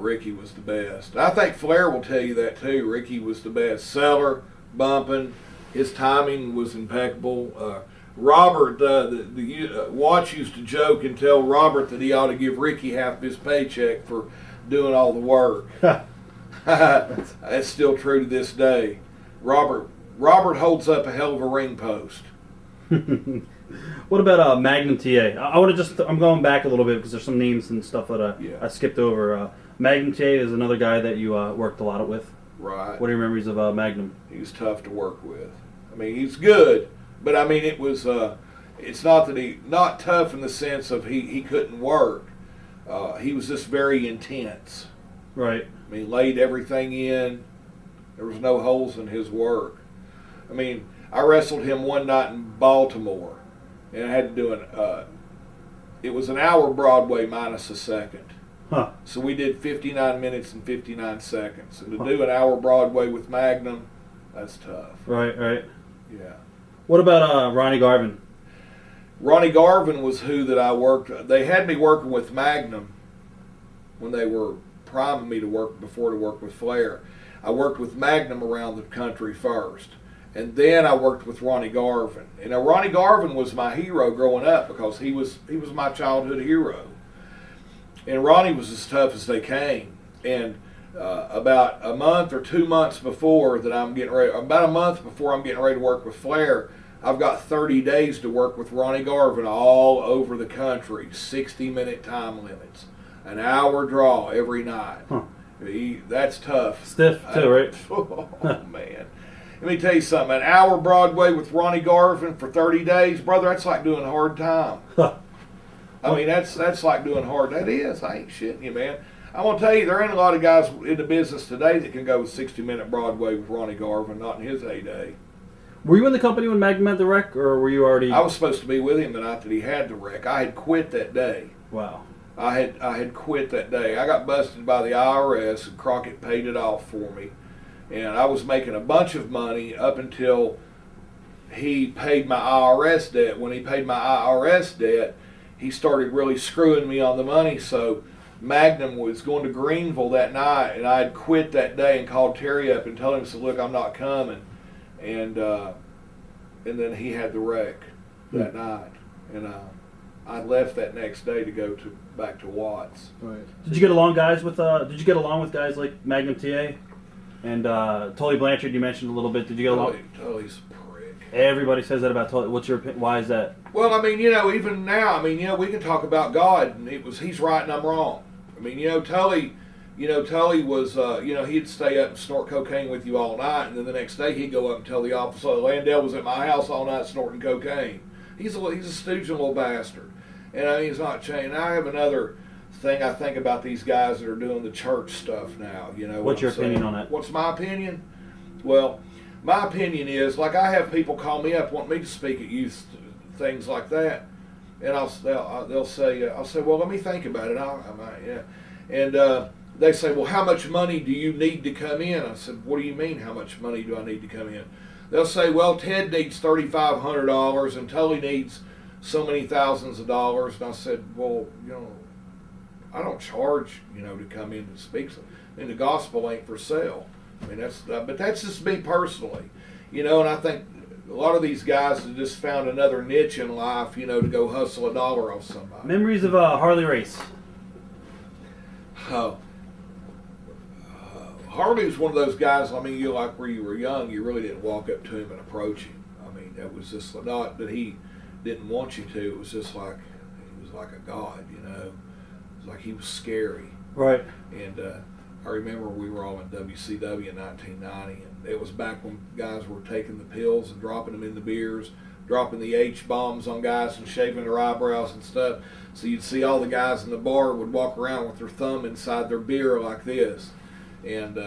Ricky was the best. I think Flair will tell you that too. Ricky was the best seller, bumping. His timing was impeccable. Robert, Watts used to joke and tell Robert that he ought to give Ricky half his paycheck for doing all the work. That's still true to this day. Robert holds up a hell of a ring post. What about Magnum TA? I'm going back a little bit because there's some names and stuff that I skipped over. Magnum TA is another guy that you worked a lot with. Right. What are your memories of Magnum? He was tough to work with. I mean, he's good, but I mean, it was. It's not that not tough in the sense of he couldn't work. He was just very intense. Right. I mean, laid everything in. There was no holes in his work. I mean, I wrestled him one night in Baltimore, and I had to do it was an hour Broadway minus a second. Huh. So we did 59 minutes and 59 seconds. And to do an hour Broadway with Magnum, that's tough. Right. Yeah. What about Ronnie Garvin? Ronnie Garvin was who that I worked. They had me working with Magnum when they were priming me to work with Flair. I worked with Magnum around the country first. And then I worked with Ronnie Garvin. And now Ronnie Garvin was my hero growing up because he was my childhood hero. And Ronnie was as tough as they came. And about a month or 2 months before that about a month before I'm getting ready to work with Flair, I've got 30 days to work with Ronnie Garvin all over the country, 60-minute time limits, an hour draw every night. Huh. That's tough. Stiff too, right? Oh, man. Let me tell you something. An hour Broadway with Ronnie Garvin for 30 days, brother, that's like doing hard time. I mean, that's like doing hard. That is. I ain't shitting you, man. I'm going to tell you, there ain't a lot of guys in the business today that can go with 60-minute Broadway with Ronnie Garvin, not in his heyday. Were you in the company when Magnum had the wreck, or were you already... I was supposed to be with him the night that he had the wreck. I had quit that day. Wow. I had quit that day. I got busted by the IRS, and Crockett paid it off for me. And I was making a bunch of money up until he paid my IRS debt. When he paid my IRS debt, he started really screwing me on the money. So Magnum was going to Greenville that night, and I had quit that day and called Terry up and told him, so look, I'm not coming. And then he had the wreck that night. And I left that next day to go back to Watts. Right. Did you get along with guys like Magnum TA? And Tully Blanchard, you mentioned a little bit. Did you get along? Tully's a prick. Everybody says that about Tully. What's your opinion? Why is that? Well, I mean, even now, we can talk about God, and he's right and I'm wrong. I mean, Tully was, he'd stay up and snort cocaine with you all night, and then the next day he'd go up and tell the officer, Landel was at my house all night snorting cocaine. He's a stooge little bastard. And I mean, he's not changing. I have another thing I think about these guys that are doing the church stuff now. What's your opinion on that? What's my opinion? Well, my opinion is, like, I have people call me up, want me to speak at youth things like that, and they'll say, I'll say, well, let me think about it. And they say, well, how much money do you need to come in? I said, what do you mean, how much money do I need to come in? They'll say, well, Ted needs $3,500 and Tully needs so many thousands of dollars. And I said, well, I don't charge, to come in and speak. I mean, the gospel ain't for sale. I mean, but that's just me personally, and I think a lot of these guys have just found another niche in life, to go hustle a dollar off somebody. Memories of a Harley race. Harley was one of those guys, I mean, where you were young, you really didn't walk up to him and approach him. I mean, that was just not that he didn't want you to, it was just like, he was like a god, It was like he was scary. Right. And I remember we were all in WCW in 1990, and it was back when guys were taking the pills and dropping them in the beers, dropping the H-bombs on guys and shaving their eyebrows and stuff. So you'd see all the guys in the bar would walk around with their thumb inside their beer like this. And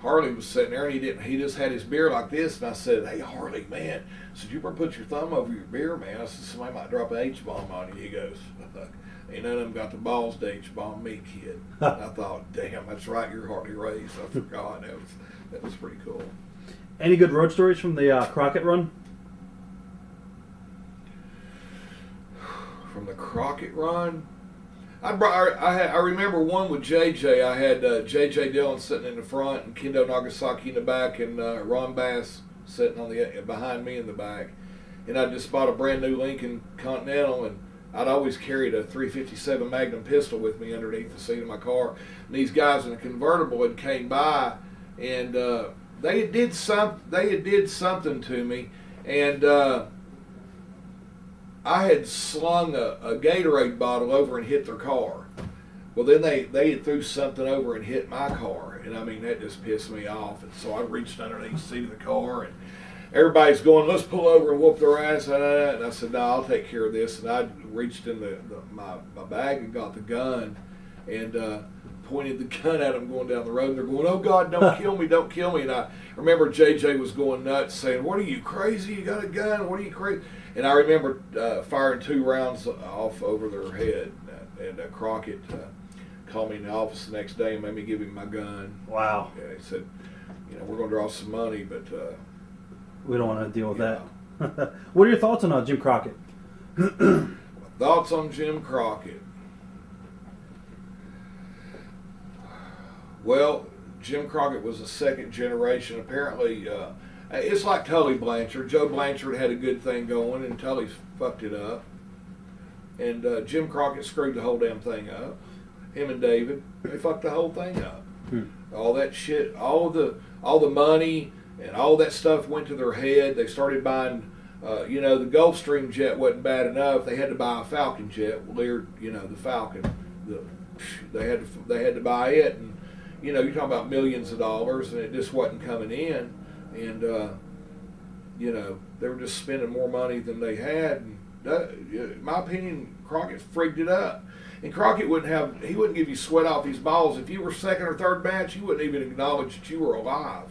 Harley was sitting there, and he just had his beer like this. And I said, hey, Harley, man, said, you better put your thumb over your beer, man. I said, somebody might drop an H-bomb on you. He goes, ain't none of them got the balls to H-bomb me, kid. And I thought, damn, that's right, you're Harley raised. I forgot. That was pretty cool. Any good road stories from the Crockett run? From the Crockett run? I remember one with JJ. I had JJ Dillon sitting in the front and Kendo Nagasaki in the back, and Ron Bass sitting on the behind me in the back. And I just bought a brand new Lincoln Continental, and I'd always carried a 357 Magnum pistol with me underneath the seat of my car. And these guys in a convertible had came by, and they did something to me, and I had slung a Gatorade bottle over and hit their car. Well, then they had threw something over and hit my car, and I mean that just pissed me off. And so I reached underneath the seat of the car, and everybody's going, let's pull over and whoop their ass. And I said, no, I'll take care of this. And I reached in my bag and got the gun and pointed the gun at them going down the road. And they're going, oh, God, don't kill me, don't kill me. And I remember JJ was going nuts saying, what are you, crazy? You got a gun? What are you, crazy? And I remember firing 2 rounds off over their head. And Crockett called me in the office the next day and made me give him my gun. Wow. Yeah, he said, we're going to draw some money, but... we don't want to deal with that. What are your thoughts on Jim Crockett? Thoughts on Jim Crockett? Well, Jim Crockett was a second generation. Apparently, it's like Tully Blanchard. Joe Blanchard had a good thing going, and Tully fucked it up. And Jim Crockett screwed the whole damn thing up. Him and David, they fucked the whole thing up. All that shit, all the money and all that stuff went to their head. They started buying, the Gulfstream jet wasn't bad enough. They had to buy a Falcon jet, Lear, the Falcon. They had to buy it, and you're talking about millions of dollars, and it just wasn't coming in, and they were just spending more money than they had. And that, in my opinion, Crockett freaked it up. And Crockett he wouldn't give you sweat off his balls. If you were second or third match, he wouldn't even acknowledge that you were alive.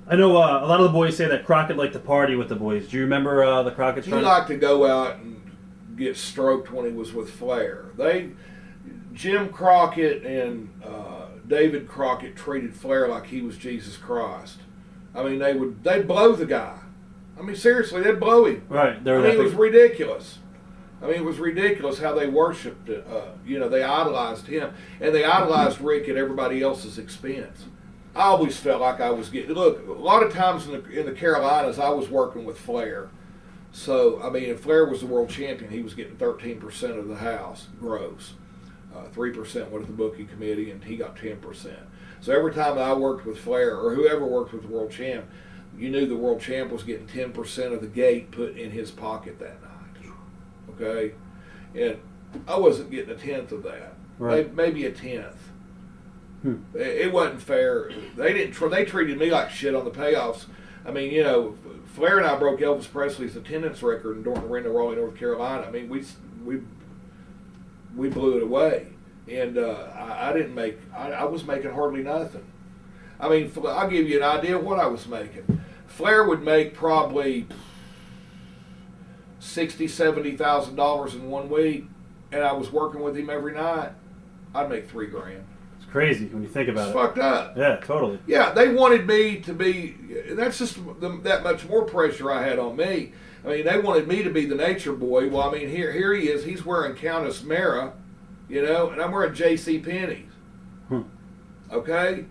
I know a lot of the boys say that Crockett liked to party with the boys. Do you remember the Crockett? He liked to go out and get stroked when he was with Flair. Jim Crockett and David Crockett treated Flair like he was Jesus Christ. I mean, they'd blow the guy. I mean, seriously, they'd blow him. Right. It was ridiculous. It was ridiculous how they worshipped, they idolized him. And they idolized Rick at everybody else's expense. I always felt like I was getting... Look, a lot of times in the Carolinas, I was working with Flair. So, if Flair was the world champion, he was getting 13% of the house, gross. 3% went to the booking committee, and he got 10%. So every time I worked with Flair, or whoever worked with the world champ, you knew the world champ was getting 10% of the gate put in his pocket that night. Okay? And I wasn't getting a tenth of that. Right. Maybe a tenth. It wasn't fair. They treated me like shit on the payoffs. Flair and I broke Elvis Presley's attendance record in Raleigh, North Carolina. We blew it away, and I was making hardly nothing. I'll give you an idea of what I was making. Flair would make probably $60,000-$70,000 in 1 week, and I was working with him every night. I'd make $3,000. It's crazy when you think about it's it. Fucked up. Yeah, totally. Yeah, they wanted me to be. That's just that much more pressure I had on me. They wanted me to be the nature boy. Well, here he is. He's wearing Countess Mara, and I'm wearing J.C. Penney's. Okay,